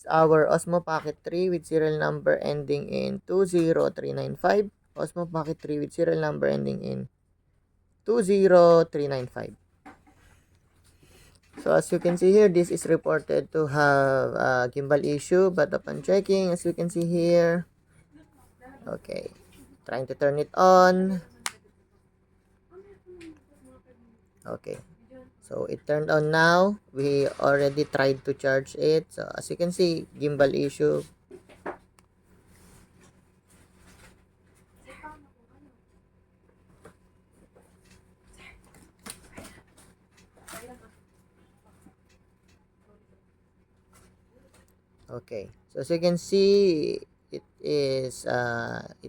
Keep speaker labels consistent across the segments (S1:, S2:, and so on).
S1: our Osmo Pocket 3 with serial number ending in 20395. Osmo Pocket 3 with serial number ending in 20395. So as you can see here, this is reported to have a gimbal issue, but upon checking, as you can see here, okay, trying to turn it on. Okay, so it turned on now. We already tried to charge it. So as you can see, gimbal issue. Okay, so as you can see, it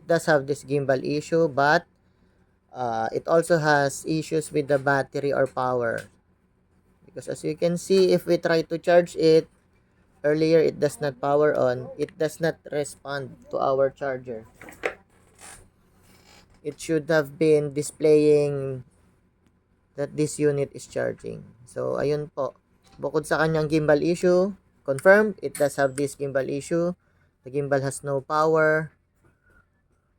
S1: does have this gimbal issue, but it also has issues with the battery or power, because as you can see, if we try to charge it earlier, it does not power on, it does not respond to our charger. It should have been displaying that this unit is charging. So ayun po, bukod sa kanyang gimbal issue, confirmed it does have this gimbal issue. The gimbal has no power.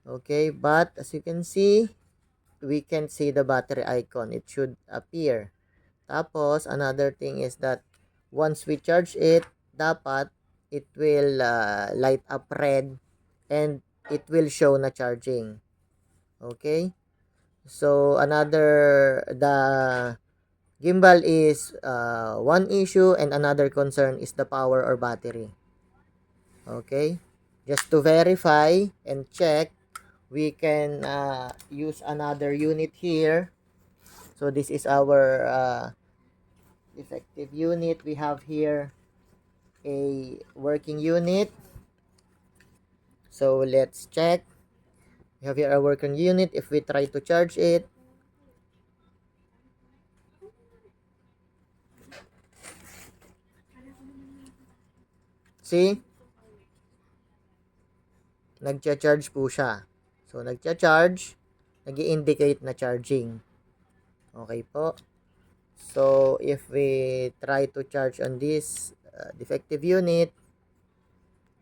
S1: Okay, but as you can see, we can't see the battery icon. It should appear. Tapos, another thing is that once we charge it, dapat it will light up red and it will show na charging. Okay? So, the gimbal is one issue, and another concern is the power or battery. Okay? Just to verify and check, we can use another unit here. So this is our effective unit. We have here a working unit. So let's check. We have here a working unit. If we try to charge it, see, nagcha-charge po siya. So nagcha-charge, nag-i-indicate na charging. Okay po. So if we try to charge on this defective unit,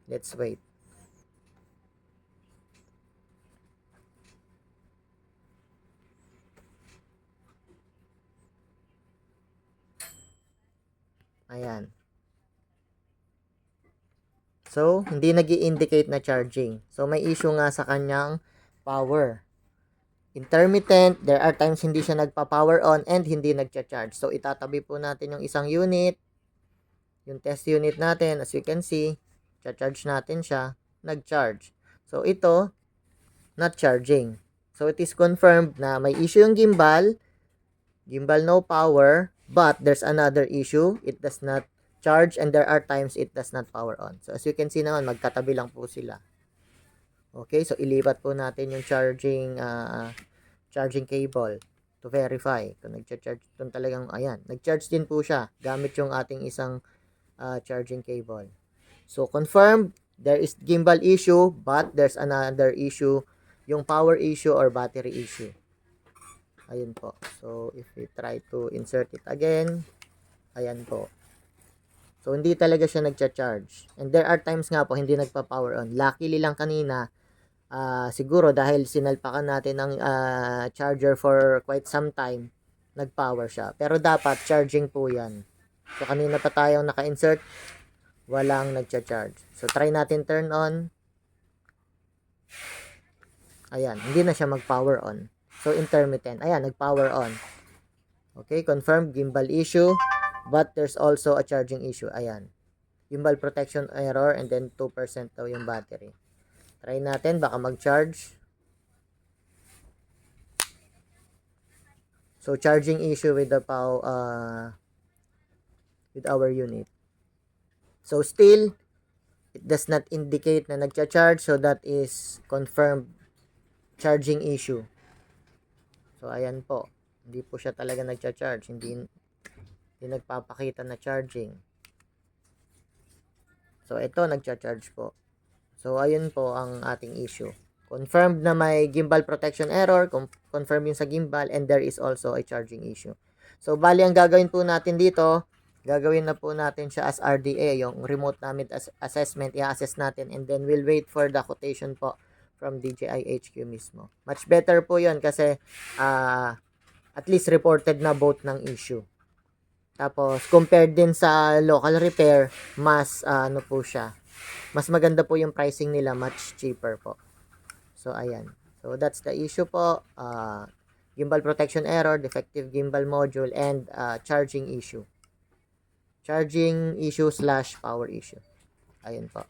S1: let's wait. Ayan. So, hindi nag-i-indicate na charging. So, may issue nga sa kanyang power. Intermittent, there are times hindi siya nagpa-power on and hindi nagcha-charge. So, itatabi po natin yung isang unit, yung test unit natin. As you can see, cha-charge natin siya, nag-charge. So, ito, not charging. So, it is confirmed na may issue yung gimbal no power, but there's another issue, it does not charge, and there are times it does not power on. So, as you can see naman, magkatabi lang po sila. Okay, so ilipat po natin yung charging cable to verify kung nagcha-charge. Kung talagang, ayan, nag-charge din po siya gamit yung ating isang charging cable. So, confirmed, there is gimbal issue, but there's another issue, yung power issue or battery issue. Ayun po. So, if we try to insert it again, ayan po. So, hindi talaga siya nagcha-charge. And there are times nga po, hindi nagpa-power on. Luckily lang kanina, siguro dahil sinalpakan natin ng charger for quite some time, nag-power siya. Pero dapat, charging po yan. So, kanina pa tayong naka-insert, walang nagcha-charge. So, try natin turn on. Ayan, hindi na siya mag-power on. So, intermittent. Ayan, nag-power on. Okay, confirmed, gimbal issue. But there's also a charging issue. Ayan. Gimbal protection error, and then 2% daw yung battery. Try natin, baka mag-charge. So, charging issue with the with our unit. So, still, it does not indicate na nagcha-charge. So, that is confirmed charging issue. So, ayan po. Hindi po siya talaga nagcha-charge. Hindi nagpapakita na charging. So, ito, nagcha-charge po. So, ayun po ang ating issue. Confirmed na may gimbal protection error. Confirmed yung sa gimbal. And there is also a charging issue. So, bali ang gagawin po natin dito, Gagawin na po natin siya as RDA, yung remote namin assessment, i-assess natin, and then we'll wait for the quotation po from DJI HQ mismo. Much better po yun kasi at least reported na both ng issue. Tapos, compared din sa local repair, mas ano po siya, mas maganda po yung pricing nila, much cheaper po. So, ayan. So, that's the issue po. Gimbal protection error, defective gimbal module, and charging issue. Charging issue / power issue. Ayun po.